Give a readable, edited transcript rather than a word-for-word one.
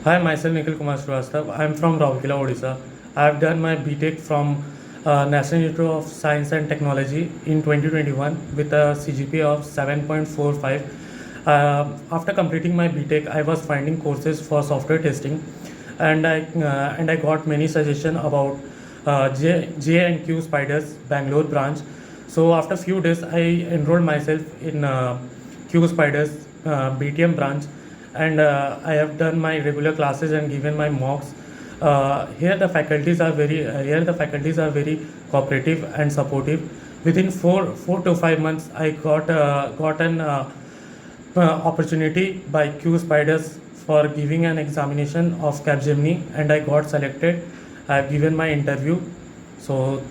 Hi, myself Nikhil Kumar. I am from Raurkela, Odisha. I have done my BTech from National Institute of Science and Technology in 2021 with a CGPA of 7.45. After completing my BTech, I was finding courses for software testing, and I got many suggestions about J and Qspiders Bangalore branch. So after few days, I enrolled myself in Qspiders Btm branch, and I have done my regular classes and given my mocks. Here the faculties are very cooperative and supportive. Within 4 to 5 months, I got an opportunity by Qspiders for giving an examination of Capgemini, and I got selected. I have given my interview. So